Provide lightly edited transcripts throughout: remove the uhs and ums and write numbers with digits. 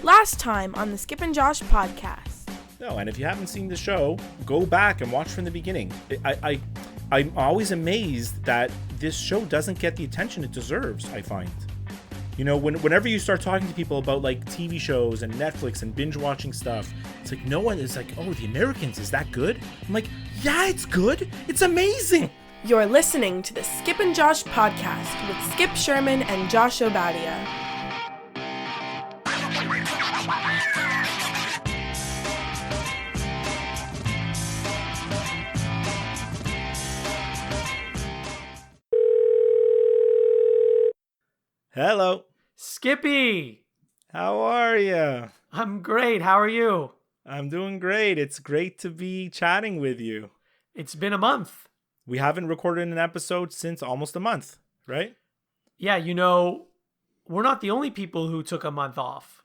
Last time on the Skip and Josh podcast. No, and if you haven't seen the show, go back and watch from the beginning. I'm always amazed that this show doesn't get the attention it deserves, I find. You know, whenever you start talking to people about like TV shows and Netflix and binge watching stuff, it's like no one is like, oh, The Americans, is that good? I'm like, yeah, it's good. It's amazing. You're listening to the Skip and Josh podcast with Skip Sherman and Josh Obadia. Hello. Skippy! How are you? I'm great. How are you? I'm doing great. It's great to be chatting with you. It's been a month. We haven't recorded an episode since almost a month, right? Yeah, you know, we're not the only people who took a month off.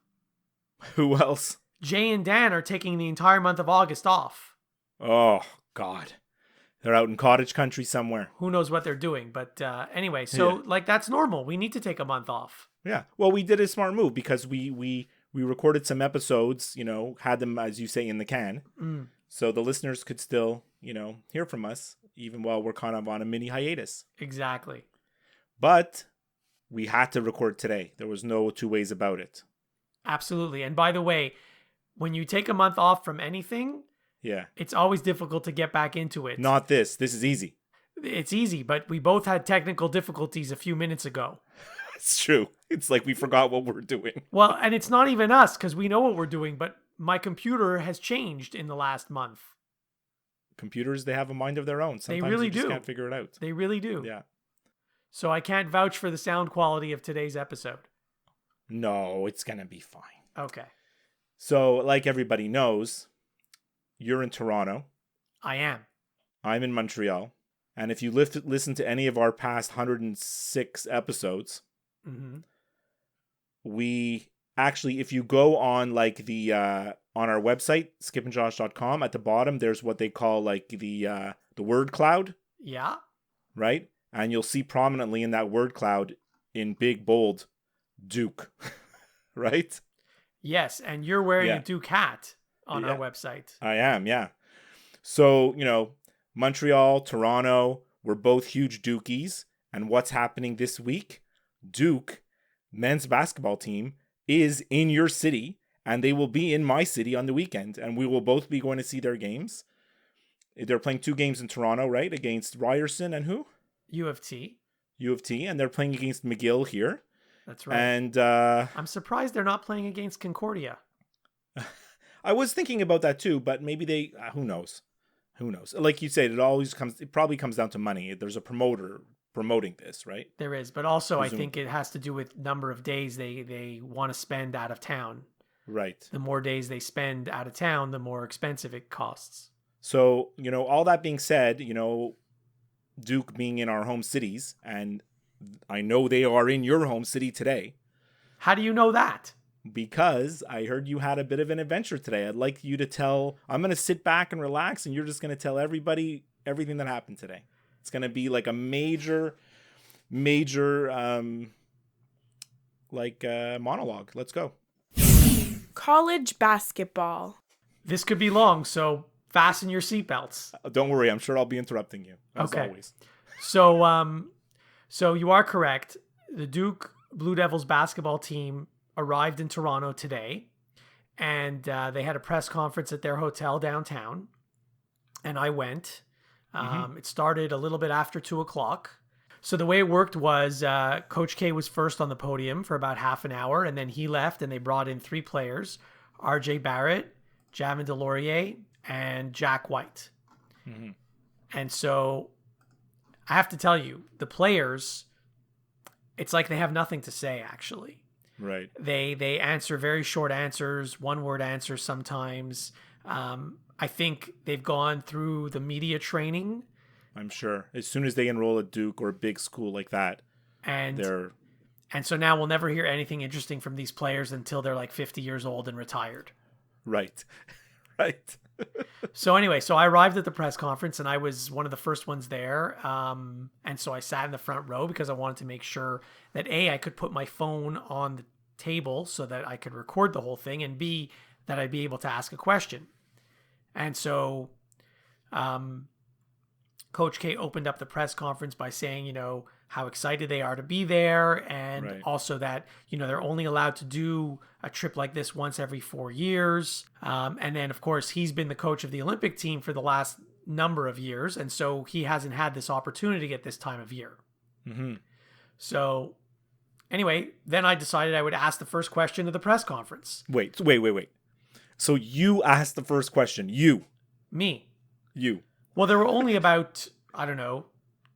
Who else? Jay and Dan are taking the entire month of August off. Oh, God. They're out in cottage country somewhere. Who knows what they're doing, but anyway, so like that's normal. We need to take a month off. Yeah. Well, we did a smart move because we recorded some episodes, you know, had them, as you say, in the can. So the listeners could still, you know, hear from us even while we're kind of on a mini hiatus. Exactly. But we had to record today. There was no two ways about it. Absolutely. And by the way, when you take a month off from anything, yeah, it's always difficult to get back into it. Not this. This is easy. It's easy, but we both had technical difficulties a few minutes ago. It's true. It's like we forgot what we're doing. Well, and it's not even us because we know what we're doing, but my computer has changed in the last month. Computers, they have a mind of their own. Sometimes they really you just do. Can't figure it out. They really do. Yeah. So I can't vouch for the sound quality of today's episode. No, it's going to be fine. Okay. So, like everybody knows, you're in Toronto. I am. I'm in Montreal. And if you listen to any of our past 106 episodes, we actually, if you go on like the on our website, skipandjosh.com, at the bottom, there's what they call like the word cloud. Yeah. Right? And you'll see prominently in that word cloud in big, bold, Duke. Right? Yes. And you're wearing a Duke hat on our website. I am, yeah. So, you know, Montreal, Toronto, we're both huge Dukies. And what's happening this week? Duke men's basketball team is in your city, and they will be in my city on the weekend, and we will both be going to see their games. They're playing 2 games in Toronto, right? Against Ryerson and who? U of T. U of T, and they're playing against McGill here. That's right. And I'm surprised they're not playing against Concordia. I was thinking about that too, but maybe they, who knows? Who knows? Like you said, it probably comes down to money. There's a promoter promoting this, right? There is, but also I think it has to do with number of days they want to spend out of town. Right. The more days they spend out of town, the more expensive it costs. So, you know, all that being said, you know, Duke being in our home cities, and I know they are in your home city today. How do you know that? Because I heard you had a bit of an adventure today. I'd like you to tell, I'm going to sit back and relax, and you're just going to tell everybody everything that happened today. It's going to be like a major monologue. Let's go. College basketball. This could be long, so fasten your seatbelts. Don't worry. I'm sure I'll be interrupting you, as always. So you are correct. The Duke Blue Devils basketball team arrived in Toronto today, and they had a press conference at their hotel downtown, and I went. It started a little bit after 2:00. So the way it worked was Coach K was first on the podium for about half an hour, and then he left, and they brought in 3 players, RJ Barrett, Javin DeLaurier, and Jack White. And so I have to tell you, the players, it's like they have nothing to say, actually. Right. They answer very short answers, one-word answers sometimes. I think they've gone through the media training. I'm sure. As soon as they enroll at Duke or a big school like that, and so now we'll never hear anything interesting from these players until they're like 50 years old and retired. Right. Right. So anyway, so I arrived at the press conference and I was one of the first ones there. And so I sat in the front row because I wanted to make sure that I could put my phone on table so that I could record the whole thing, and B, that I'd be able to ask a question. And so Coach K opened up the press conference by saying, how excited they are to be there, and also that, they're only allowed to do a trip like this once every 4 years. And then, of course, he's been the coach of the Olympic team for the last number of years, and so he hasn't had this opportunity at this time of year. Mm-hmm. So anyway, then I decided I would ask the first question of the press conference. Wait. So you asked the first question. Me. You. Well, there were only about,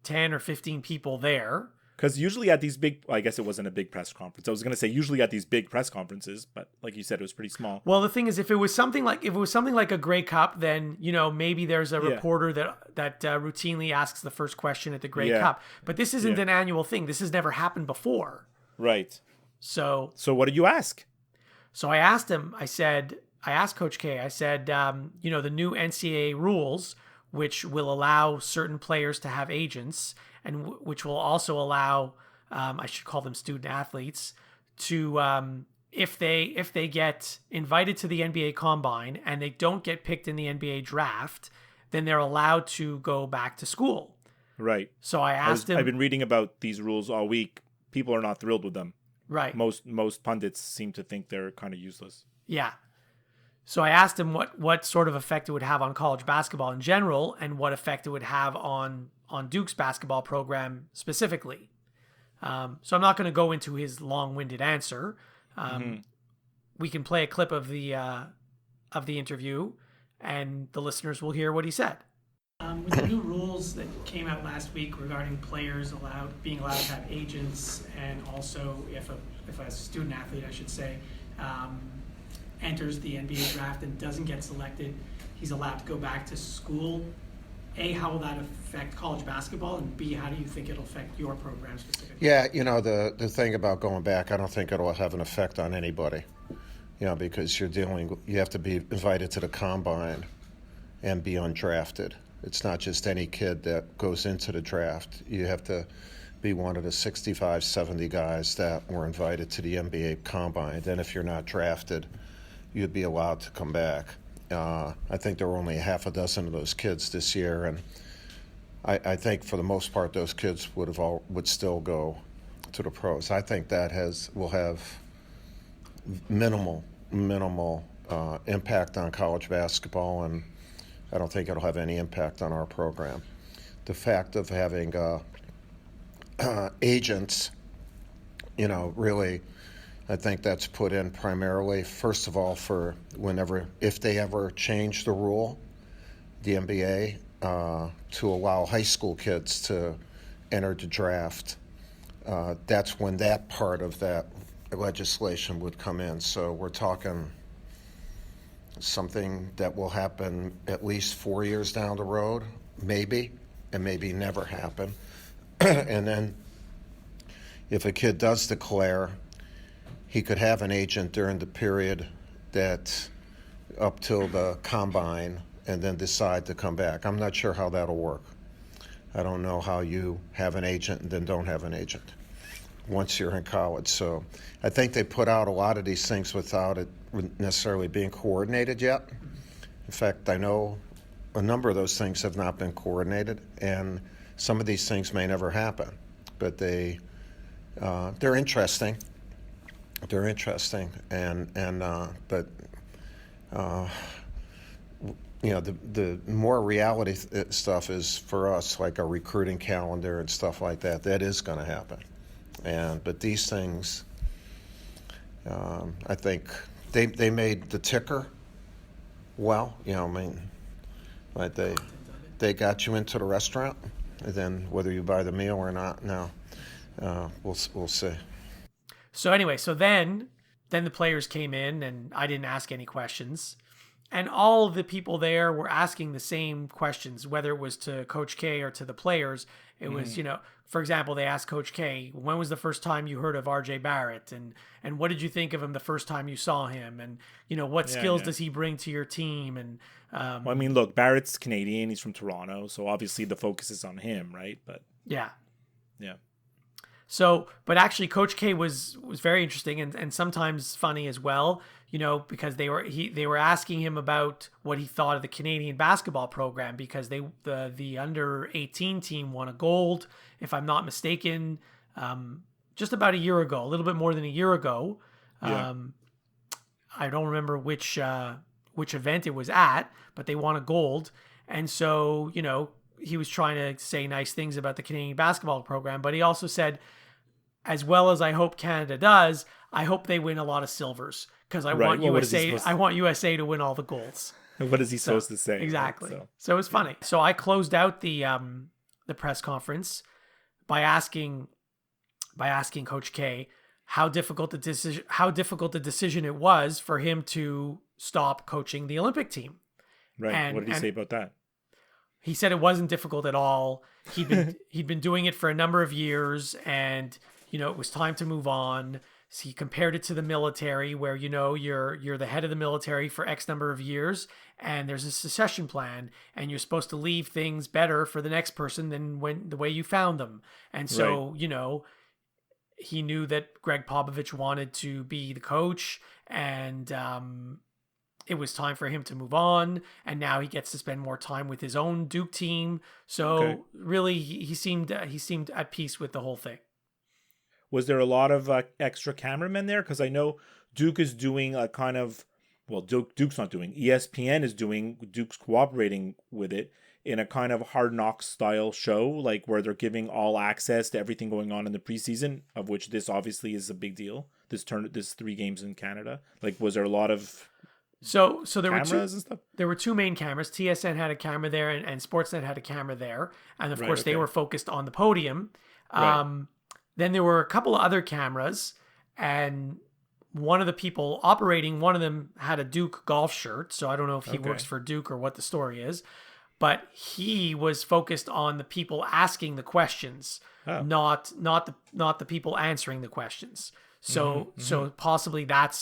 10 or 15 people there. Because usually at these big, I guess it wasn't a big press conference. I was going to say usually at these big press conferences, but like you said, it was pretty small. Well, the thing is, if it was something like a Grey Cup, then maybe there's a reporter that routinely asks the first question at the Grey Cup. But this isn't an annual thing. This has never happened before. Right. So what did you ask? So I asked him. I asked Coach K. I said, the new NCAA rules, which will allow certain players to have agents, and which will also allow, I should call them student athletes, to if they get invited to the NBA Combine and they don't get picked in the NBA draft, then they're allowed to go back to school. Right. So I asked him. I've been reading about these rules all week. People are not thrilled with them. Right. Most pundits seem to think they're kind of useless. Yeah. So I asked him what sort of effect it would have on college basketball in general, and what effect it would have on Duke's basketball program specifically. So I'm not going to go into his long-winded answer. We can play a clip of the interview, and the listeners will hear what he said. With the new rules that came out last week regarding players being allowed to have agents, and also if a student athlete, I should say, enters the NBA draft and doesn't get selected, he's allowed to go back to school. A, how will that affect college basketball? And B, how do you think it'll affect your program specifically? Yeah, the thing about going back, I don't think it'll have an effect on anybody. Because you have to be invited to the combine and be undrafted. It's not just any kid that goes into the draft. You have to be one of the 65, 70 guys that were invited to the NBA Combine. Then if you're not drafted, you'd be allowed to come back. I think there were only half a dozen of those kids this year, and I think for the most part those kids would still go to the pros. I think that will have minimal impact on college basketball, and I don't think it'll have any impact on our program. The fact of having agents, really, I think that's put in primarily, first of all, for if they ever change the rule, the NBA, to allow high school kids to enter the draft. That's when that part of that legislation would come in. So we're talking something that will happen at least 4 years down the road, maybe, and maybe never happen. And then if a kid does declare, he could have an agent during the period that up till the combine and then decide to come back. I'm not sure how that'll work. I don't know how you have an agent and then don't have an agent once you're in college. So I think they put out a lot of these things without it necessarily being coordinated yet. In fact, I know a number of those things have not been coordinated, and some of these things may never happen. But they're interesting. They're interesting, but the more reality stuff is for us, like a recruiting calendar and stuff like that. That is going to happen, but these things, I think they made the ticker well. Like they got you into the restaurant, and then whether you buy the meal or not, now we'll see. So anyway, then the players came in, and I didn't ask any questions. And all of the people there were asking the same questions, whether it was to Coach K or to the players. It was, for example, they asked Coach K, when was the first time you heard of RJ Barrett? And what did you think of him the first time you saw him? And, what skills does he bring to your team? And look, Barrett's Canadian. He's from Toronto. So obviously the focus is on him, right? But yeah. So, but actually Coach K was very interesting and sometimes funny as well, because they were asking him about what he thought of the Canadian basketball program, because the under 18 team won a gold, if I'm not mistaken, just about a year ago, a little bit more than a year ago. Yeah. I don't remember which event it was at, but they won a gold. And so, he was trying to say nice things about the Canadian basketball program, but he also said, as well as I hope Canada does, I hope they win a lot of silvers, because I want USA to win all the golds. What is he supposed to say? Exactly. Right? So it was funny. So I closed out the press conference by asking Coach K how difficult the decision it was for him to stop coaching the Olympic team. Right. And what did he say about that? He said it wasn't difficult at all. He'd been doing it for a number of years, and it was time to move on. So he compared it to the military, where you're the head of the military for X number of years, and there's a succession plan, and you're supposed to leave things better for the next person than the way you found them. And so he knew that Greg Popovich wanted to be the coach, and it was time for him to move on, and now he gets to spend more time with his own Duke team. So really, he seemed at peace with the whole thing. Was there a lot of extra cameramen there? Because I know Duke is doing a kind of, well, Duke's not doing, ESPN is doing, Duke's cooperating with it in a kind of Hard Knocks style show, like where they're giving all access to everything going on in the preseason, of which this obviously is a big deal. This 3 games in Canada. Like, was there a lot of so there cameras were and stuff? There were 2 main cameras. TSN had a camera there, and Sportsnet had a camera there, and of course they were focused on the podium. Then there were a couple of other cameras, and one of the people operating one of them had a Duke golf shirt. So I don't know if he works for Duke or what the story is, but he was focused on the people asking the questions, not the people answering the questions. So so possibly that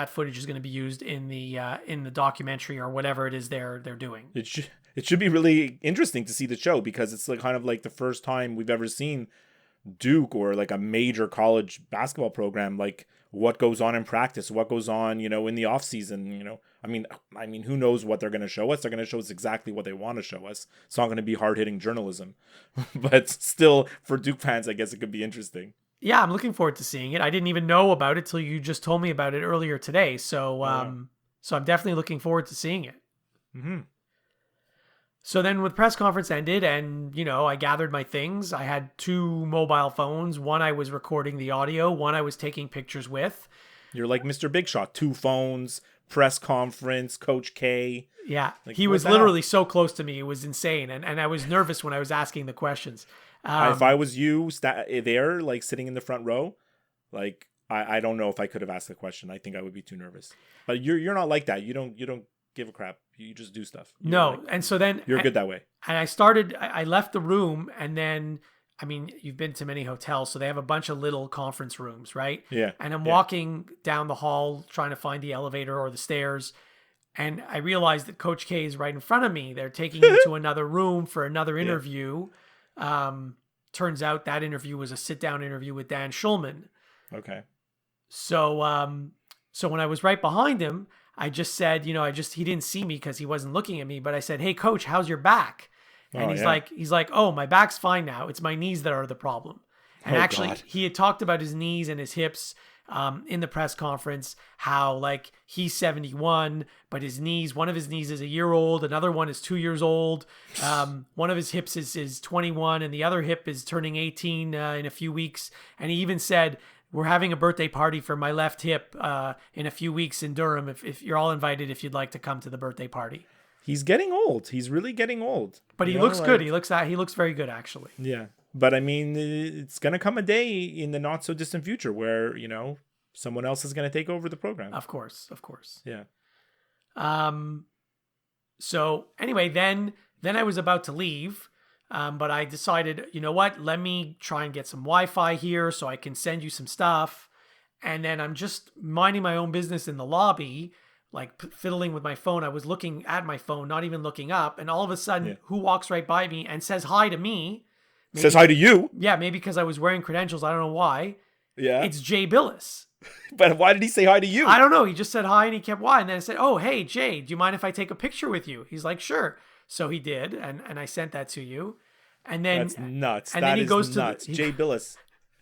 footage is going to be used in the documentary or whatever it is they're doing. It should be really interesting to see the show, because it's like kind of like the first time we've ever seen Duke or like a major college basketball program, like what goes on in practice, what goes on, in the off season, I mean, who knows what they're going to show us? They're going to show us exactly what they want to show us. It's not going to be hard hitting journalism, but still for Duke fans, I guess it could be interesting. Yeah. I'm looking forward to seeing it. I didn't even know about it till you just told me about it earlier today. So, so I'm definitely looking forward to seeing it. Mm-hmm. So then the press conference ended, and, I gathered my things. I had 2 mobile phones. One I was recording the audio, one I was taking pictures with. You're like Mr. Big Shot, 2 phones, press conference, Coach K. Yeah, like, he was literally so close to me. It was insane. And I was nervous when I was asking the questions. If I was you there, like sitting in the front row, like, I don't know if I could have asked the question. I think I would be too nervous. But you're not like that. You don't give a crap. You just do stuff. And so then you're good that way. And I left the room, and then, I mean, you've been to many hotels, so they have a bunch of little conference rooms, right? Yeah. And I'm walking down the hall trying to find the elevator or the stairs, and I realized that Coach K is right in front of me. They're taking me to another room for another interview. Turns out that interview was a sit-down interview with Dan Schulman. Okay. So so when I was right behind him, I just said, he didn't see me because he wasn't looking at me, but I said, "Hey Coach, how's your back?" And he's like, "Oh, my back's fine now. It's my knees that are the problem." And actually, he had talked about his knees and his hips in the press conference, how like he's 71, but one of his knees is a year old. Another one is 2 years old. One of his hips is 21, and the other hip is turning 18 in a few weeks. And he even said, "We're having a birthday party for my left hip in a few weeks in Durham. If you're all invited, if you'd like to come to the birthday party." He's getting old. He's really getting old. But he looks good. He looks very good, actually. Yeah. But I mean, it's going to come a day in the not so distant future where, someone else is going to take over the program. Of course. Yeah. So anyway, then I was about to leave. But I decided, you know what? Let me try and get some Wi-Fi here so I can send you some stuff. And then I'm just minding my own business in the lobby, like fiddling with my phone. I was looking at my phone, not even looking up. And all of a sudden, who walks right by me and says hi to me? Says hi to you. Yeah, maybe because I was wearing credentials. I don't know why. Yeah. It's Jay Billis. But why did he say hi to you? I don't know. He just said hi and he kept why. And then I said, oh, hey, Jay, do you mind if I take a picture with you? He's like, sure. So he did. And I sent that to you. And then That's nuts. And that then he is goes nuts. to Jay Billis.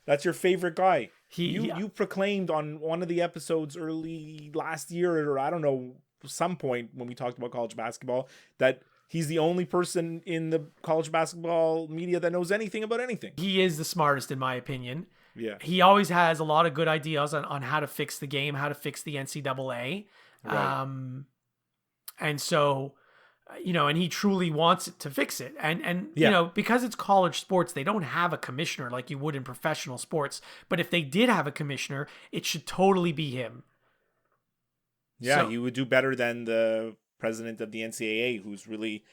That's your favorite guy. Yeah. You proclaimed on one of the episodes early last year, or I don't know, some point when we talked about college basketball, that he's the only person in the college basketball media that knows anything about anything. He is the smartest, in my opinion. Yeah. He always has a lot of good ideas on how to fix the game, how to fix the NCAA. Right. And so, and he truly wants to fix it. And Yeah. because it's college sports, they don't have a commissioner like you would in professional sports. But if they did have a commissioner, it should totally be him. Yeah, So- you would do better than the president of the NCAA, who's really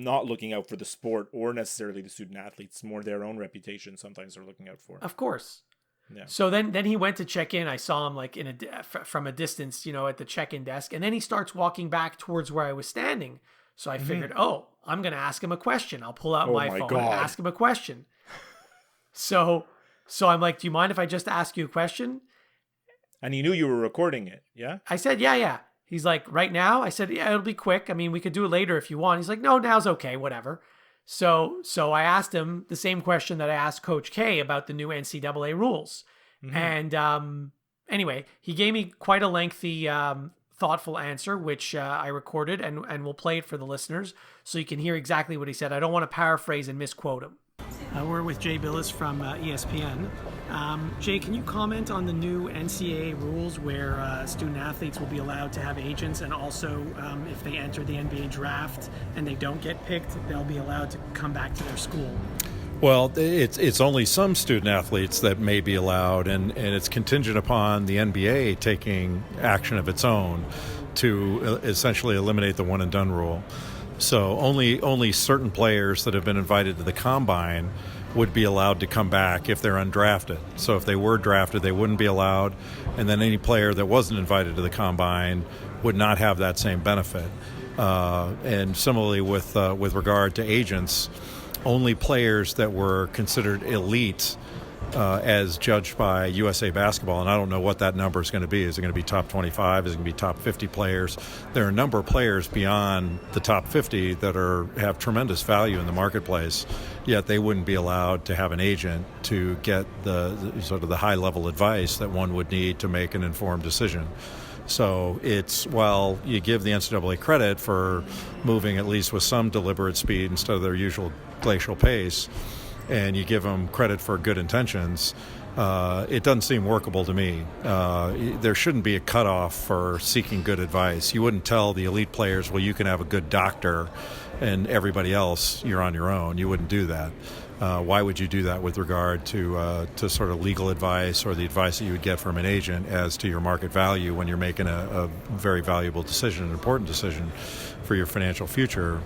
not looking out for the sport or necessarily the student athletes, more their own reputation sometimes they're looking out for. Of course. Yeah. So then he went to check in. I saw him like from a distance, at the check-in desk. And then he starts walking back towards where I was standing. So I figured, I'm going to ask him a question. I'll pull out my phone and ask him a question. So I'm like, do you mind if I just ask you a question? And he knew you were recording it, yeah? I said, yeah. He's like, right now? I said, yeah, it'll be quick. I mean, we could do it later if you want. He's like, no, now's okay, whatever. So I asked him the same question that I asked Coach K about the new NCAA rules. Mm-hmm. And anyway, he gave me quite a lengthy, thoughtful answer, which I recorded and we'll play it for the listeners so you can hear exactly what he said. I don't want to paraphrase and misquote him. We're with Jay Billis from ESPN. Jay, can you comment on the new NCAA rules where student athletes will be allowed to have agents, and also if they enter the NBA draft and they don't get picked, they'll be allowed to come back to their school? Well, it's only some student athletes that may be allowed, and it's contingent upon the NBA taking action of its own to essentially eliminate the one-and-done rule. So only certain players that have been invited to the combine would be allowed to come back if they're undrafted. So if they were drafted, they wouldn't be allowed, and then any player that wasn't invited to the combine would not have that same benefit. And similarly with regard to agents, only players that were considered elite as judged by USA Basketball, and I don't know what that number is going to be. Is it going to be top 25? Is it going to be top 50 players? There are a number of players beyond the top 50 that have tremendous value in the marketplace, yet they wouldn't be allowed to have an agent to get the sort of the high-level advice that one would need to make an informed decision. So while you give the NCAA credit for moving at least with some deliberate speed instead of their usual glacial pace, and you give them credit for good intentions, it doesn't seem workable to me. There shouldn't be a cutoff for seeking good advice. You wouldn't tell the elite players, well, you can have a good doctor, and everybody else, you're on your own. You wouldn't do that. Why would you do that with regard to sort of legal advice or the advice that you would get from an agent as to your market value when you're making a very valuable decision, an important decision for your financial future?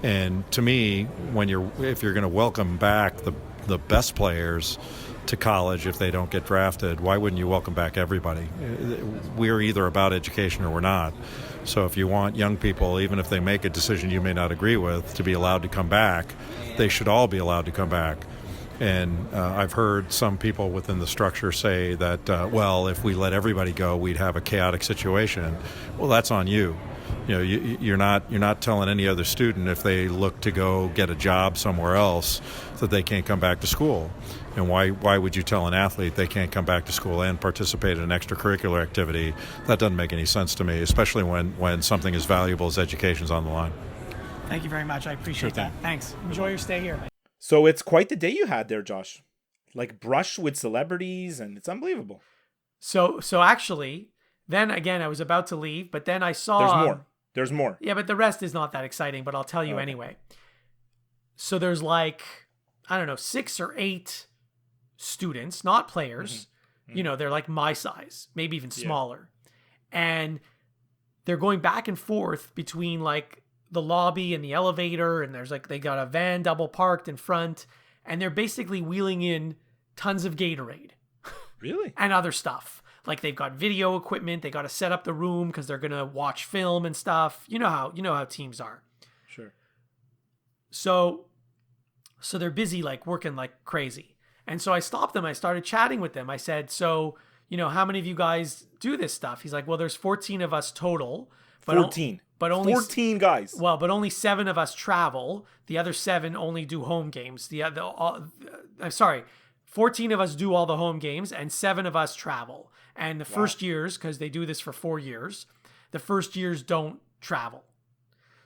And to me, if you're going to welcome back the best players to college if they don't get drafted, why wouldn't you welcome back everybody? We're either about education or we're not. So if you want young people, even if they make a decision you may not agree with, to be allowed to come back, they should all be allowed to come back. And I've heard some people within the structure say that, well, if we let everybody go, we'd have a chaotic situation. Well, that's on you. You're not telling any other student if they look to go get a job somewhere else that they can't come back to school. And why would you tell an athlete they can't come back to school and participate in an extracurricular activity? That doesn't make any sense to me, especially when something as valuable as education is on the line. Thank you very much. I appreciate that. Thanks. Enjoy your stay here. So it's quite the day you had there, Josh. Like brush with celebrities, and it's unbelievable. So actually, then again, I was about to leave, but then I saw... There's more. Yeah, but the rest is not that exciting, but I'll tell you anyway. So there's 6 or 8 students, not players. Mm-hmm. They're like my size, maybe even smaller. Yeah. And they're going back and forth between the lobby and the elevator, and there's they got a van double parked in front, and they're basically wheeling in tons of Gatorade. Really? And other stuff. They've got video equipment, they got to set up the room because they're going to watch film and stuff. You know how teams are. Sure. So So they're busy like working like crazy. And so I stopped them. I started chatting with them. I said, so, how many of you guys do this stuff? He's like, well, there's 14 of us total. But 14. But only 14 guys. Well, but only 7 of us travel. The other 7 only do home games. Sorry, 14 of us do all the home games, and 7 of us travel. And the first years, because they do this for 4 years, the first years don't travel.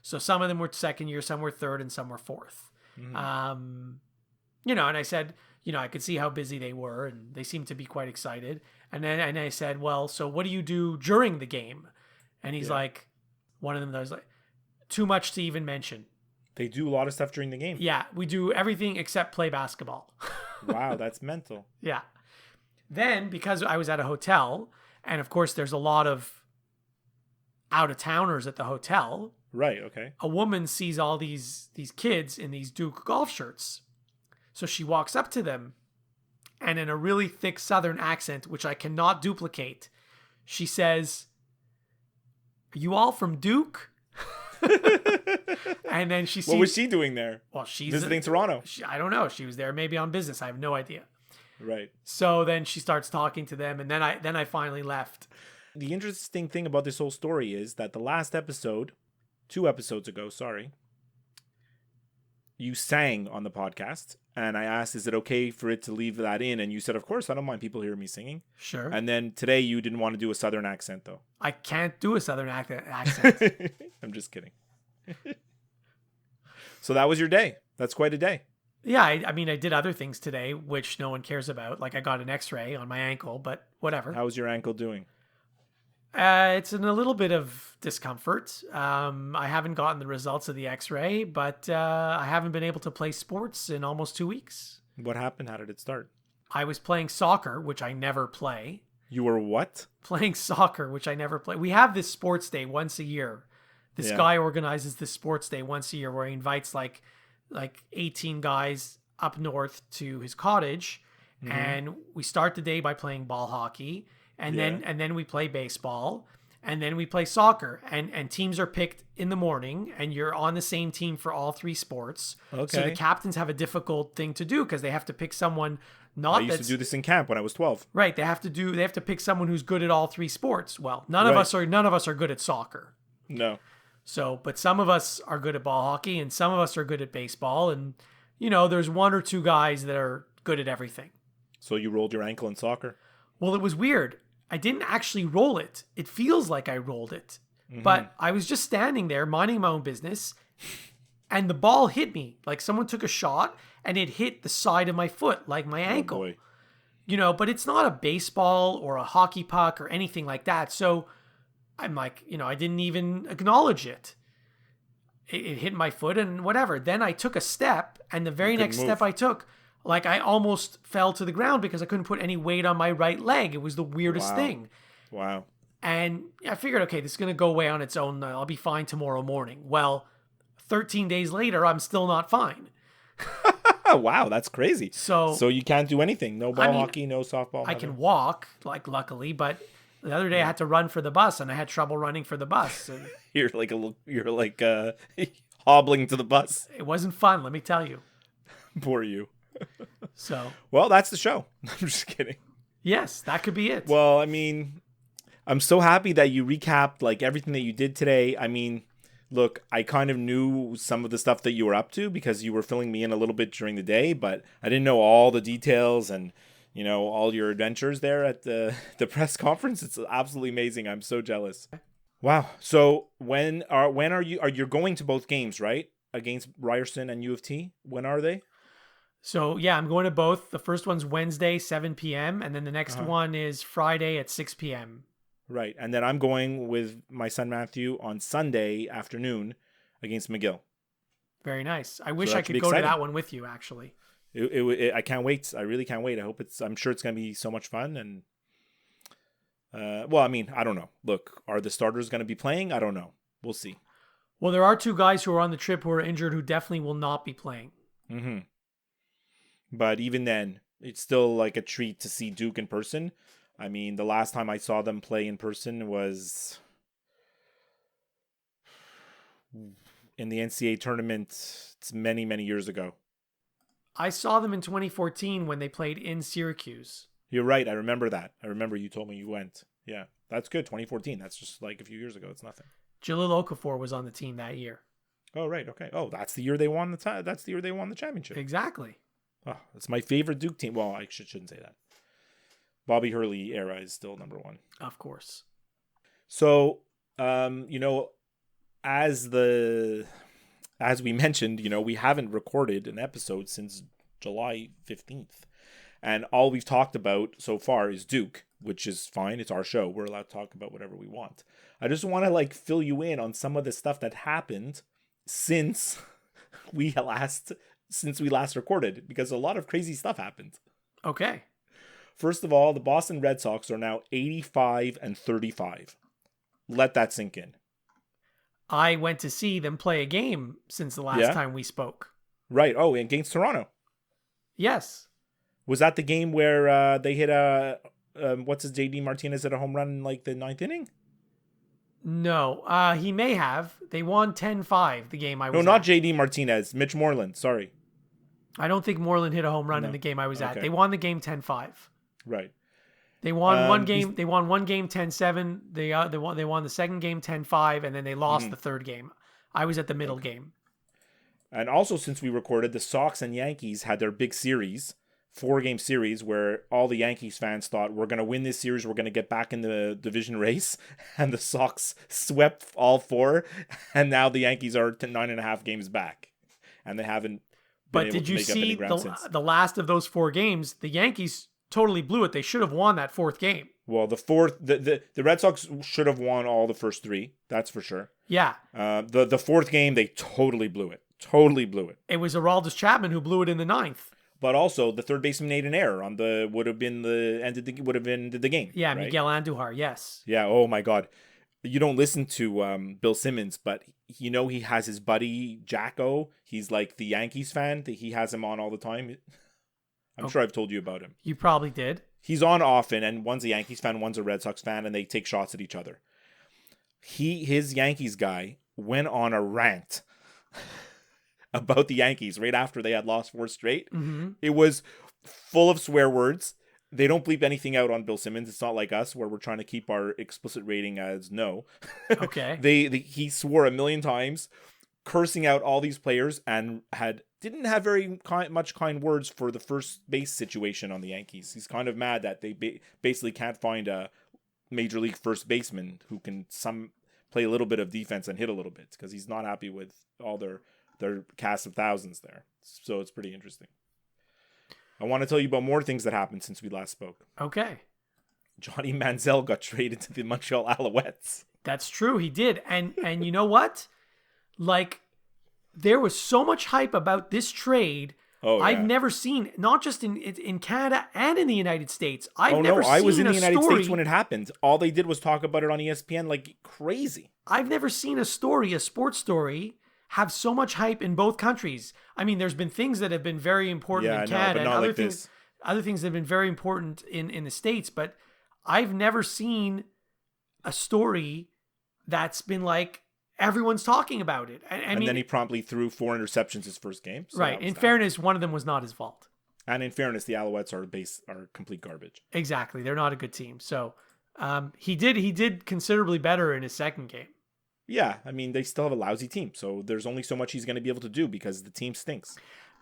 So some of them were second year, some were third, and some were fourth. And I said, I could see how busy they were, and they seemed to be quite excited. And I said, well, so what do you do during the game? And he's like, one of them was like, too much to even mention. They do a lot of stuff during the game. Yeah, we do everything except play basketball. Wow, that's mental. Yeah. Then, because I was at a hotel, and of course there's a lot of out-of-towners at the hotel. Right, okay. A woman sees all these kids in these Duke golf shirts. So she walks up to them, and in a really thick Southern accent, which I cannot duplicate, she says, "Are you all from Duke?" And then she sees... What was she doing there? Well, she's... Visiting Toronto. I don't know. She was there maybe on business. I have no idea. Right. So then she starts talking to them, and then I finally left. The interesting thing about this whole story is that the last episode, 2 episodes ago, you sang on the podcast, and I asked, is it okay for it to leave that in? And you said, of course, I don't mind people hearing me singing. Sure. And then today you didn't want to do a Southern accent, though. I can't do a Southern accent. I'm just kidding. So that was your day. That's quite a day. Yeah, I mean, I did other things today, which no one cares about. Like I got an x-ray on my ankle, but whatever. How's your ankle doing? It's in a little bit of discomfort. I haven't gotten the results of the x-ray, but I haven't been able to play sports in almost 2 weeks. What happened? How did it start? I was playing soccer, which I never play. You were what? Playing soccer, which I never play. We have this sports day once a year. This guy organizes this sports day once a year where he invites like 18 guys up north to his cottage. And we start the day by playing ball hockey. And then we play baseball, and then we play soccer, and teams are picked in the morning, and you're on the same team for all 3 sports. Okay. So the captains have a difficult thing to do because they have to pick someone I used to do this in camp when I was 12. Right. They have to pick someone who's good at all 3 sports. Well, none of us are good at soccer. No. So, but some of us are good at ball hockey, and some of us are good at baseball, and there's 1 or 2 guys that are good at everything. So you rolled your ankle in soccer? Well, it was weird. I didn't actually roll it. It feels like I rolled it. But I was just standing there minding my own business, and the ball hit me. Like someone took a shot, and it hit the side of my foot, like my ankle. Boy. But it's not a baseball or a hockey puck or anything like that. So I'm like, I didn't even acknowledge it. It hit my foot and whatever. Then I took a step, and the very next step I took, like I almost fell to the ground because I couldn't put any weight on my right leg. It was the weirdest thing. Wow. And I figured, okay, this is going to go away on its own. I'll be fine tomorrow morning. Well, 13 days later, I'm still not fine. Wow, that's crazy. So you can't do anything. No ball hockey, no softball. I can walk, like luckily, but the other day I had to run for the bus, and I had trouble running for the bus. And you're like hobbling to the bus. it wasn't fun, let me tell you. Poor you. So, well, that's the show. I'm just kidding. Yes, that could be it. Well, I mean, I'm so happy that you recapped like everything that you did today. I mean, look, I kind of knew some of the stuff that you were up to because you were filling me in a little bit during the day, but I didn't know all the details and all your adventures there at the press conference. It's absolutely amazing. I'm so jealous. Wow. So when are you going to both games, right? Against Ryerson and U of T? When are they? So, yeah, I'm going to both. The first one's Wednesday, 7 p.m., and then the next one is Friday at 6 p.m. Right. And then I'm going with my son Matthew on Sunday afternoon against McGill. Very nice. I wish I could go to that one with you, actually. I can't wait. I really can't wait. I'm sure it's going to be so much fun. And, well, I mean, I don't know. Look, are the starters going to be playing? I don't know. We'll see. Well, there are 2 guys who are on the trip who are injured who definitely will not be playing. Mm-hmm. But even then, it's still like a treat to see Duke in person. I mean, the last time I saw them play in person was in the NCAA tournament. It's many, many years ago. I saw them in 2014 when they played in Syracuse. You're right. I remember that. I remember you told me you went. Yeah, that's good. 2014. That's just like a few years ago. It's nothing. Jalil Okafor was on the team that year. Oh, right. Okay. Oh, that's the year they won that's the year they won the championship. Exactly. Oh, that's my favorite Duke team. Well, I shouldn't say that. Bobby Hurley era is still number one. Of course. So, as we mentioned, we haven't recorded an episode since July 15th. And all we've talked about so far is Duke, which is fine. It's our show. We're allowed to talk about whatever we want. I just want to fill you in on some of the stuff that happened since we last recorded, because a lot of crazy stuff happened. Okay. First of all, the Boston Red Sox are now 85-35. Let that sink in. I went to see them play a game since the last time we spoke. Right. Oh, against Toronto. Yes. Was that the game where they hit JD Martinez hit a home run in the ninth inning? No, he may have. They won 10-5 the game I was at. No, not JD Martinez. Mitch Moreland. Sorry. I don't think Moreland hit a home run in the game I was at. They won the game 10-5. Right. They won one game. They won one game 10-7. They won the second game 10-5, and then they lost the third game. I was at the middle game. And also, since we recorded, the Sox and Yankees had their big series. 4-game series where all the Yankees fans thought, we're going to win this series, we're going to get back in the division race, and the Sox swept all 4, and now the Yankees are 9.5 games back, and they haven't been able to make up any ground since. The last of those 4 games, the Yankees totally blew it. They should have won that 4th game. Well, the Red Sox should have won all the first 3, that's for sure. Yeah. The 4th game, they totally blew it. Totally blew it. It was Aroldis Chapman who blew it in the 9th. But also, the third baseman made an error on would have ended the game. Yeah, right? Miguel Andujar, yes. Yeah, oh my God. You don't listen to Bill Simmons, but he has his buddy Jacko. He's like the Yankees fan. He has him on all the time. I'm sure I've told you about him. You probably did. He's on often, and one's a Yankees fan, one's a Red Sox fan, and they take shots at each other. His Yankees guy went on a rant about the Yankees right after they had lost 4 straight. Mm-hmm. It was full of swear words. They don't bleep anything out on Bill Simmons. It's not like us where we're trying to keep our explicit rating as no. Okay. He swore a million times, cursing out all these players, and didn't have very much kind words for the first base situation on the Yankees. He's kind of mad that they basically can't find a major league first baseman who can play a little bit of defense and hit a little bit, because he's not happy with all their cast of thousands there. So it's pretty interesting. I want to tell you about more things that happened since we last spoke. Okay. Johnny Manziel got traded to the Montreal Alouettes. That's true. He did. And you know what? There was so much hype about this trade. Oh, yeah. I've never seen, not just in Canada and in the United States. I was in the United States when it happened. All they did was talk about it on ESPN like crazy. I've never seen a sports story, have so much hype in both countries. I mean, there's been things that have been very important in Canada, but not and other things that have been very important in the States, but I've never seen a story that's been like everyone's talking about it. I mean, then he promptly threw 4 interceptions his first game. So right. In fairness, one of them was not his fault. And in fairness, the Alouettes are complete garbage. Exactly. They're not a good team. So he did considerably better in his second game. Yeah, I mean, they still have a lousy team, so there's only so much he's going to be able to do because the team stinks.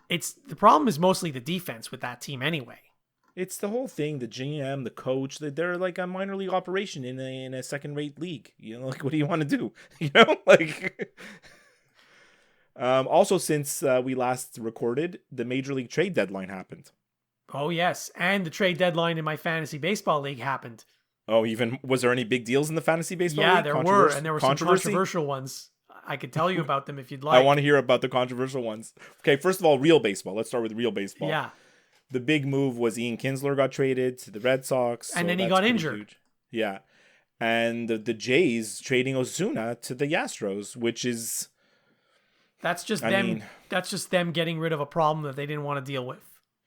The problem is mostly the defense with that team anyway. It's the whole thing, the GM, the coach, they're like a minor league operation in a second-rate league. What do you want to do? Also, since we last recorded, the Major League trade deadline happened. Oh, yes, and the trade deadline in my fantasy baseball league happened. Oh, was there any big deals in the fantasy baseball league? Yeah, there were, and there were some controversial ones. I could tell you about them if you'd like. I want to hear about the controversial ones. Okay, first of all, real baseball. Let's start with real baseball. Yeah. The big move was Ian Kinsler got traded to the Red Sox. And then he got injured. Huge. Yeah. And the Jays trading Ozuna to the Astros, which is... That's just them getting rid of a problem that they didn't want to deal with.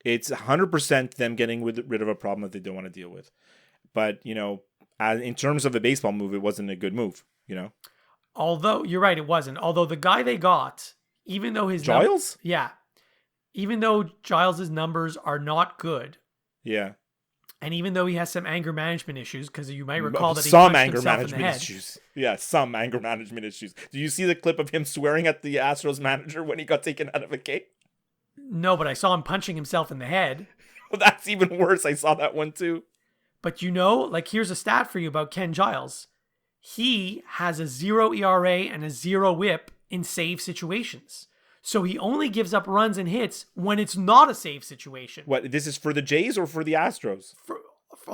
It's 100% them getting rid of a problem that they don't want to deal with. But, in terms of a baseball move, it wasn't a good move, Although, you're right, it wasn't. Although the guy they got, even though his... Giles? Yeah. even though Giles's numbers are not good, Yeah. and even though he has some anger management issues, because you might recall that he some punched anger himself in the management head. issues. Yeah, some anger management issues. Do you see the clip of him swearing at the Astros manager when he got taken out of a game? No, but I saw him punching himself in the head. Well, that's even worse. I saw that one too. But like, here's a stat for you about Ken Giles. He has a 0 ERA and a 0 WHIP in save situations. So he only gives up runs and hits when it's not a save situation. What, this is for the Jays or for the Astros? For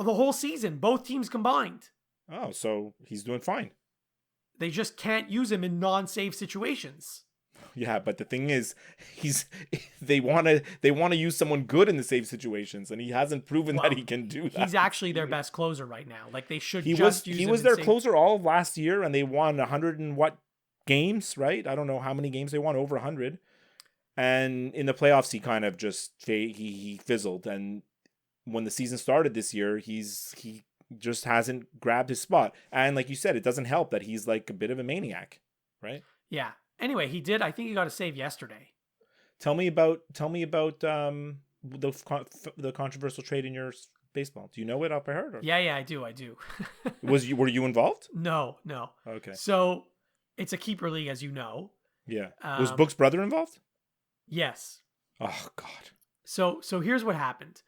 the whole season, both teams combined. Oh, so he's doing fine. They just can't use him in non-save situations. Yeah, but the thing is, they want to use someone good in the save situations, and he hasn't proven that he can do that. He's actually their best closer right now. Like, they should He use was him their closer all of last year, and they won 100 and what games, right? I don't know how many games they won, over 100. And in the playoffs, he kind of just he fizzled. And when the season started this year, he just hasn't grabbed his spot. And like you said, it doesn't help that he's like a bit of a maniac, right? Yeah. Anyway, I think he got a save yesterday. Tell me about the controversial trade in your baseball. Do you know it up by heart? Or? Yeah, I do. Were you involved? No. Okay. So it's a keeper league, as you know. Yeah. Was Book's brother involved? Yes. Oh God. So here's what happened.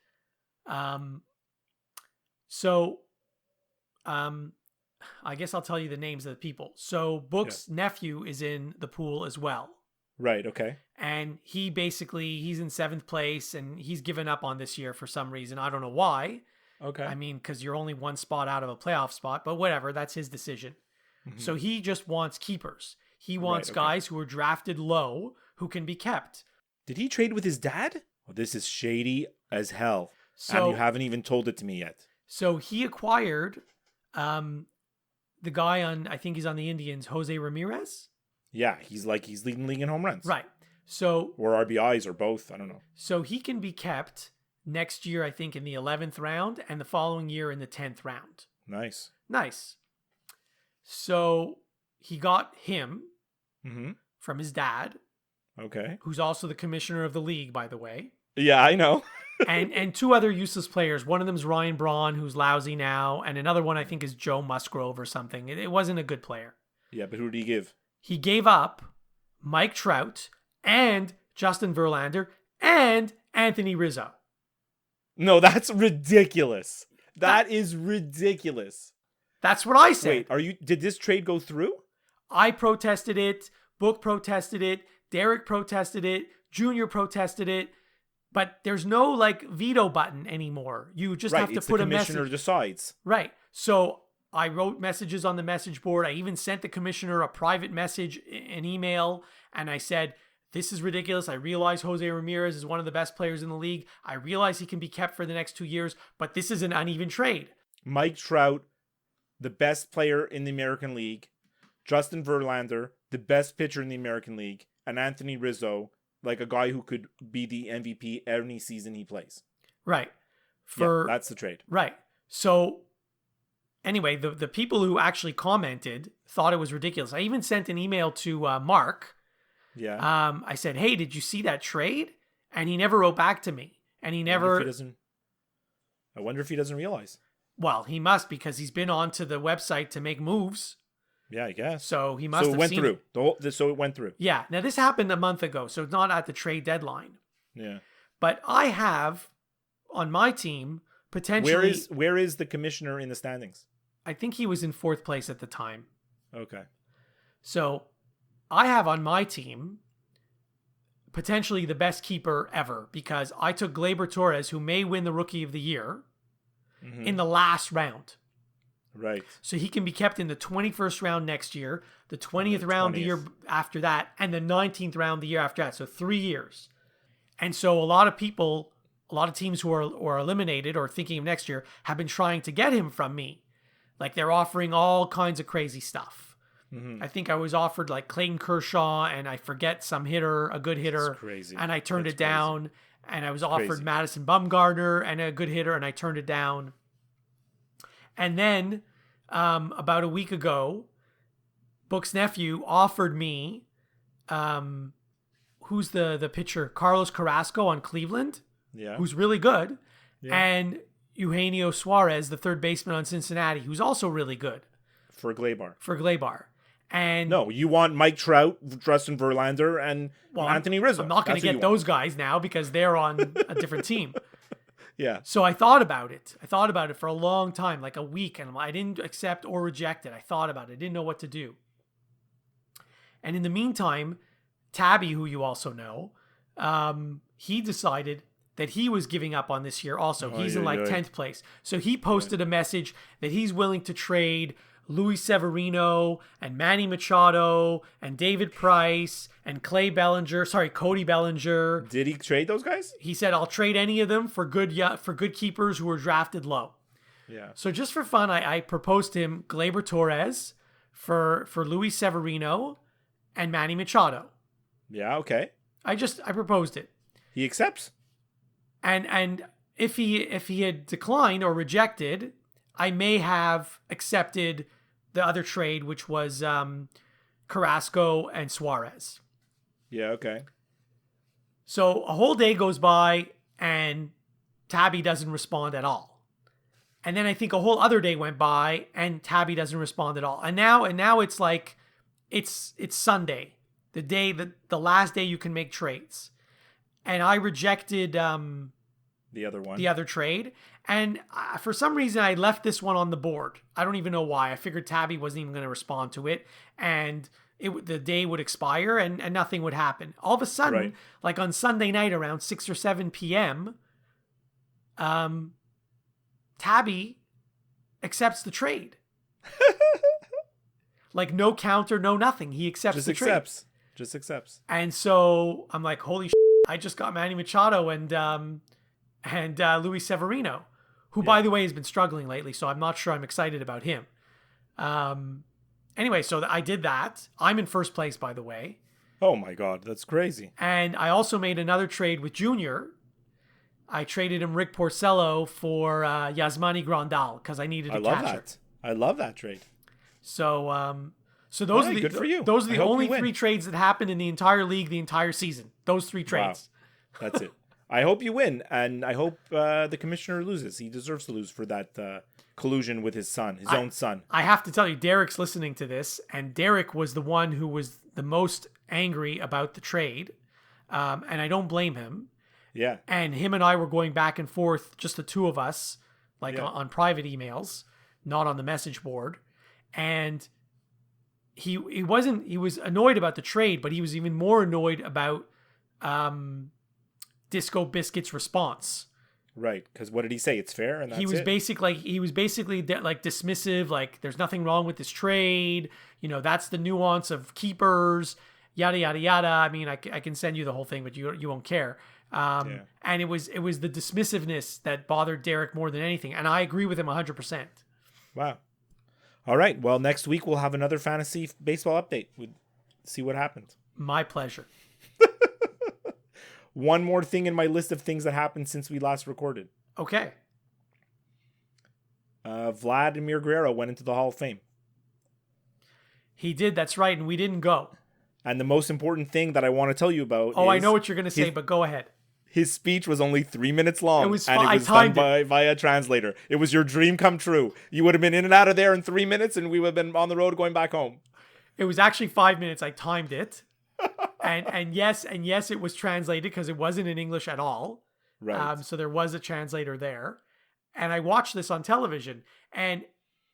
I guess I'll tell you the names of the people. So Book's nephew is in the pool as well. Right. Okay. And he's in 7th place, and he's given up on this year for some reason. I don't know why. Okay. I mean, because you're only one spot out of a playoff spot, but whatever. That's his decision. Mm-hmm. So he just wants keepers. He wants guys who are drafted low who can be kept. Did he trade with his dad? Oh, this is shady as hell. And you haven't even told it to me yet. So he acquired the guy I think he's on the Indians, Jose Ramirez. Yeah, he's leading the league in home runs. Right. So or RBIs or both. I don't know. So he can be kept next year, I think, in the 11th round, and the following year in the 10th round. Nice. So he got him from his dad. Okay. Who's also the commissioner of the league, by the way. Yeah, I know. and 2 other useless players. One of them is Ryan Braun, who's lousy now, and another one I think is Joe Musgrove or something. It wasn't a good player. Yeah, but who did he give? He gave up Mike Trout and Justin Verlander and Anthony Rizzo. No, that's ridiculous. That is ridiculous. That's what I said. Wait, did this trade go through? I protested it. Book protested it. Derek protested it. Junior protested it. But there's no veto button anymore. You just have to put a message. The commissioner decides. Right. So I wrote messages on the message board. I even sent the commissioner a private message, an email, and I said, this is ridiculous. I realize Jose Ramirez is one of the best players in the league. I realize he can be kept for the next 2 years, but this is an uneven trade. Mike Trout, the best player in the American League. Justin Verlander, the best pitcher in the American League. And Anthony Rizzo, like a guy who could be the MVP any season he plays. Right. That's the trade. Right. So anyway, the people who actually commented thought it was ridiculous. I even sent an email to Mark. Yeah. I said, hey, did you see that trade? And he never wrote back to me. And he never... I wonder if he doesn't realize. Well, he must, because he's been onto the website to make moves. Yeah, I guess. So he must have seen it. So it went through. Yeah. Now, this happened a month ago, so it's not at the trade deadline. Yeah. But I have, on my team, potentially... Where is the commissioner in the standings? I think he was in 4th place at the time. Okay. So I have on my team potentially the best keeper ever, because I took Gleyber Torres, who may win the Rookie of the Year, in the last round. Right. So he can be kept in the 21st round next year, the 20th round the year after that, and the 19th round the year after that. So 3 years. And so a lot of teams who are eliminated or thinking of next year have been trying to get him from me. Like, they're offering all kinds of crazy stuff. Mm-hmm. I think I was offered Clayton Kershaw, and I forget a good hitter. That's crazy. And I turned it down. And I was offered Madison Bumgarner and a good hitter, and I turned it down. And then about a week ago, Book's nephew offered me, who's the pitcher? Carlos Carrasco on Cleveland, Yeah. who's really good, Yeah. and Eugenio Suarez, the third baseman on Cincinnati, who's also really good For Gleyber. for Gleyber. And No, you want Mike Trout, Justin Verlander, and well, Anthony Rizzo. I'm not going That's to who get you those guys now because they're on a different team. want. Yeah. So I thought about it. I thought about it for a long time, like a week, and I didn't accept or reject it. I thought about it. I didn't know what to do. And in the meantime, Tabby, who you also know, he decided that he was giving up on this year also. He's in like 10th place. So he posted a message that he's willing to trade Luis Severino and Manny Machado and David Price and Cody Bellinger. Did he trade those guys? He said, I'll trade any of them for good keepers who were drafted low. Yeah. So just for fun, I proposed to him Gleyber Torres for Luis Severino and Manny Machado. Yeah, okay. I proposed it. He accepts. And if he had declined or rejected, I may have accepted the other trade, which was Carrasco and Suarez. Yeah, okay. So a whole day goes by and Tabby doesn't respond at all. And then I think a whole other day went by and Tabby doesn't respond at all. And now it's like it's Sunday, the last day you can make trades. And I rejected The other one. the other trade. And for some reason, I left this one on the board. I don't even know why. I figured Tabby wasn't even going to respond to it. And the day would expire and nothing would happen. All of a sudden, Right. like on Sunday night around 6 or 7 p.m., Tabby accepts the trade. Like no counter, no nothing. He accepts Just the trade. accepts. Just accepts. And so I'm like, holy shit, I just got Manny Machado and Luis Severino, who, by the way, has been struggling lately, so I'm not sure I'm excited about him. Anyway, so I did that. I'm in first place, by the way. Oh my God, that's crazy. And I also made another trade with Junior. I traded him Rick Porcello for Yasmani Grandal because I needed a I love catcher. that. I love that trade. So those Hey, are the good for you. those are I the hope only you win. 3 trades that happened in the entire league, the entire season. Those 3 Wow. trades. That's it. I hope you win, and I hope the commissioner loses. He deserves to lose for that collusion with his son, his own son. I have to tell you, Derek's listening to this, and Derek was the one who was the most angry about the trade, and I don't blame him. Yeah. And him and I were going back and forth, just the two of us, like Yeah. on private emails, not on the message board. And he was annoyed about the trade, but he was even more annoyed about Disco Biscuit's response. Right. Because what did he say? It's fair, and that's He was it. basically like dismissive, like there's nothing wrong with this trade. You know, that's the nuance of keepers, yada yada yada. I mean, I can send you the whole thing, but you won't care. Yeah. And it was the dismissiveness that bothered Derek more than anything, and I agree with him 100%. Wow. All right. Well, next week we'll have another fantasy baseball update. We'll see what happens. My pleasure. One more thing in my list of things that happened since we last recorded. Okay. Vladimir Guerrero went into the Hall of Fame. He did, that's right, and we didn't go. And the most important thing that I want to tell you about Oh, I is know what you're going to say, his- but go ahead. his speech was only 3 minutes long. It was and I it was timed done via a translator. It was your dream come true. You would have been in and out of there in 3 minutes, and we would have been on the road going back home. It was actually 5 minutes. I timed it. and yes, it was translated because it wasn't in English at all. Right. So there was a translator there. And I watched this on television, and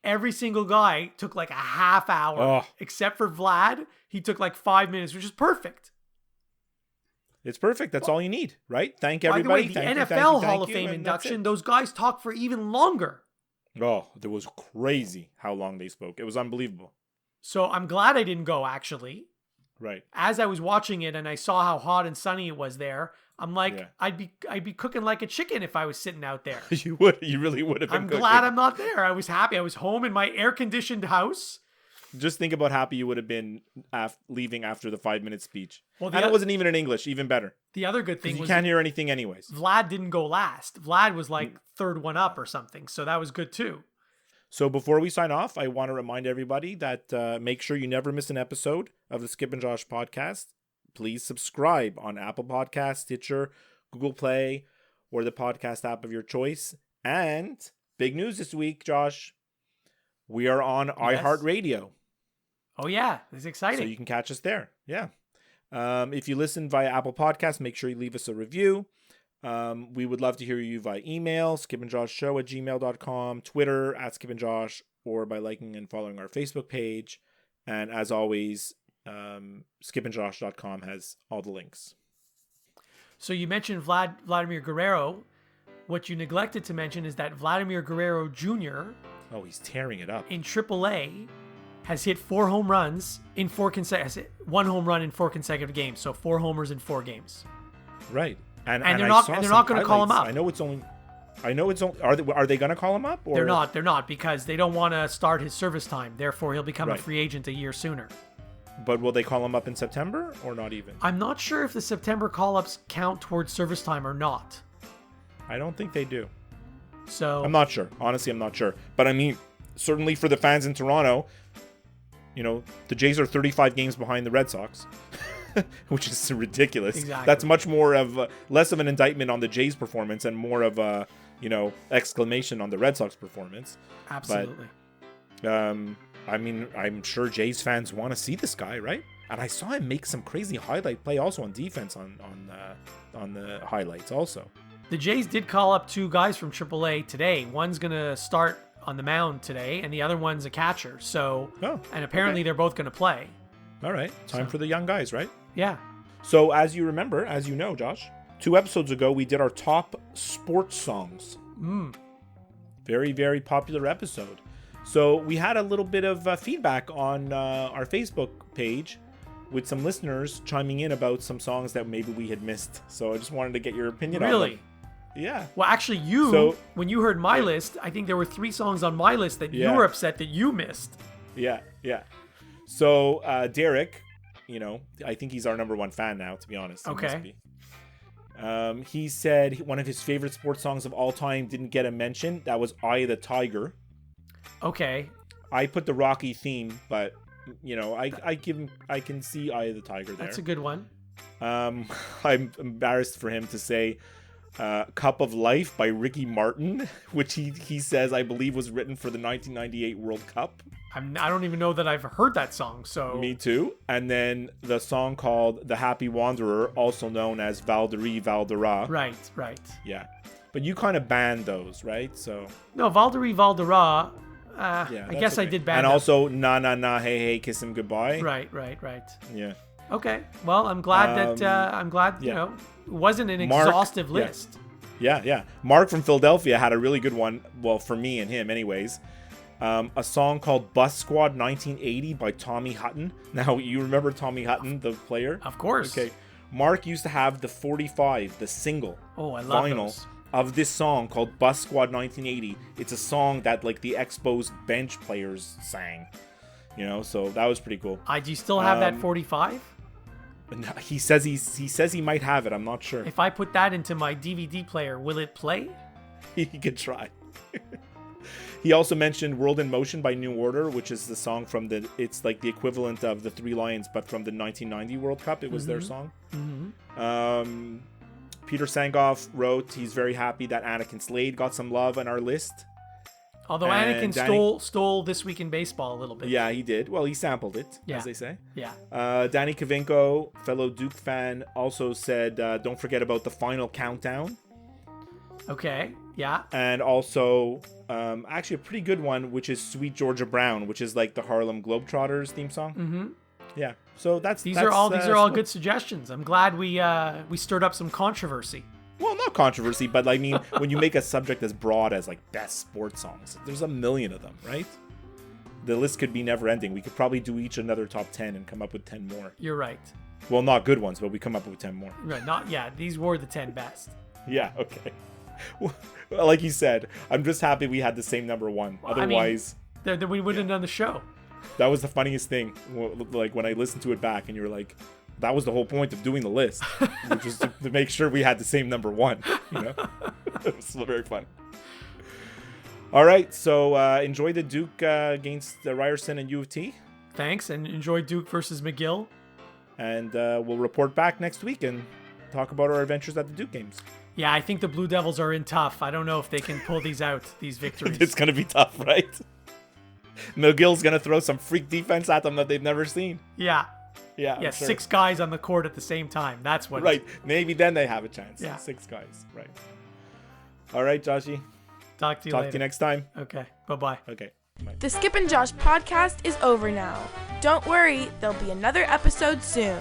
every single guy took like a half hour, Oh. except for Vlad. He took like 5 minutes, which is perfect. It's perfect. That's all you need, right? Thank By the everybody. way, the Thank you, NFL thank you, thank Hall of you, Fame and that's induction, it. those guys talk for even longer. Oh, it was crazy how long they spoke. It was unbelievable. So I'm glad I didn't go, actually. Right. As I was watching it and I saw how hot and sunny it was there, I'm like, Yeah. I'd be cooking like a chicken if I was sitting out there. You really would have been I'm cooking. glad I'm not there. I was happy. I was home in my air-conditioned house. Just think about happy you would have been leaving after the 5-minute speech. Well, And it wasn't even in English, even better. The other good thing Because you was can't hear anything anyways. Vlad didn't go last. Vlad was Mm. like third one up or something. So that was good too. So before we sign off, I want to remind everybody that make sure you never miss an episode of the Skip and Josh podcast. please subscribe on Apple Podcasts, Stitcher, Google Play, or the podcast app of your choice. And big news this week, Josh. We are on iHeartRadio. Oh, yeah. It's exciting. So you can catch us there. Yeah. If you listen via Apple Podcasts, make sure you leave us a review. We would love to hear you via email, skipandjoshshow@gmail.com, Twitter @skipandjosh, or by liking and following our Facebook page. And as always, skipandjosh.com has all the links. So you mentioned Vladimir Guerrero. What you neglected to mention is that Vladimir Guerrero Jr. Oh, he's tearing it up. in AAA has hit 4 home runs in 1 home run in 4 consecutive games. So 4 homers in 4 games. Right. And they're not going to call him up. I know it's only. Are they going to call him up? Or? They're not because they don't want to start his service time. Therefore, he'll become a free agent a year sooner. But will they call him up in September or not even? I'm not sure if the September call-ups count towards service time or not. I don't think they do. So I'm not sure. Honestly, I'm not sure. But I mean, certainly for the fans in Toronto, the Jays are 35 games behind the Red Sox, which is ridiculous. Exactly. That's much more of less of an indictment on the Jays' performance and more of a exclamation on the Red Sox performance. Absolutely. But, I mean, I'm sure Jays fans want to see this guy, right? And I saw him make some crazy highlight play also on defense on the highlights also. The Jays did call up 2 guys from AAA today. One's going to start on the mound today, and the other one's a catcher. And apparently they're both going to play. All right. Time for the young guys, right? Yeah. So as you remember, as you know, Josh, 2 episodes ago, we did our top sports songs. Very, very popular episode. So we had a little bit of feedback on our Facebook page with some listeners chiming in about some songs that maybe we had missed. So I just wanted to get your opinion on them. Really? Yeah. Well, actually, when you heard my list, I think there were 3 songs on my list that you were upset that you missed. Yeah. So Derek, I think he's our number 1 fan now, to be honest. Okay. He said one of his favorite sports songs of all time didn't get a mention. That was Eye of the Tiger. Okay. I put the Rocky theme, but I can see Eye of the Tiger there. That's a good one. I'm embarrassed for him to say Cup of Life by Ricky Martin, which he says I believe was written for the 1998 World Cup. I don't even know that I've heard that song. So me too. And then the song called The Happy Wanderer, also known as Valderie Valdera. Right. Yeah. But you kind of banned those, right? So no, Valderie Valdera. I guess okay. I did ban and them. Also Na Na Na Hey Hey Kiss Him Goodbye. Right. Yeah. Okay. Well, I'm glad that it wasn't an exhaustive list. Yeah. Mark from Philadelphia had a really good one. Well, for me and him, anyways. A song called Bus Squad 1980 by Tommy Hutton. Now, you remember Tommy Hutton, the player? Of course. Okay. Mark used to have the 45, the single. Oh, I love vinyl those. Of this song called Bus Squad 1980. It's a song that like the Expos bench players sang. So that was pretty cool. Do you still have that 45? He says he might have it. I'm not sure. If I put that into my DVD player, will it play? He could try. He also mentioned World in Motion by New Order, which is the song from it's like the equivalent of the Three Lions, but from the 1990 World Cup. It was their song. Mm-hmm. Peter Sangoff wrote he's very happy that Anakin Slade got some love on our list. Although Anakin stole This Week in Baseball a little bit. Yeah, he did. Well, he sampled it, as they say. Yeah. Danny Kavinko, fellow Duke fan, also said, don't forget about the final countdown. Okay, yeah. And also, actually a pretty good one, which is Sweet Georgia Brown, which is like the Harlem Globetrotters theme song. Mm-hmm. Yeah. So these are all good suggestions. I'm glad we stirred up some controversy. Well, not controversy, but I mean, when you make a subject as broad as like best sports songs, there's a million of them, right? The list could be never ending. We could probably do each another top 10 and come up with 10 more. You're right. Well, not good ones, but we come up with 10 more. Right. These were the 10 best. Yeah. Okay. Well, like you said, I'm just happy we had the same number 1. Otherwise, then we wouldn't have done the show. That was the funniest thing. Like when I listened to it back, and you were like, "That was the whole point of doing the list, which was to make sure we had the same number 1." It was very fun. All right, so enjoy the Duke against Ryerson and U of T. Thanks, and enjoy Duke versus McGill. And we'll report back next week and talk about our adventures at the Duke games. Yeah, I think the Blue Devils are in tough. I don't know if they can pull these victories. It's going to be tough, right? McGill's going to throw some freak defense at them that they've never seen. Yeah. Yeah, Yeah, sure. 6 guys on the court at the same time. That's what. Right. Maybe then they have a chance. Yeah. 6 guys. Right. All right, Joshy. Talk to you Talk later. to you next time. Okay. Bye-bye. Okay. Bye. The Skip and Josh podcast is over now. Don't worry, there'll be another episode soon.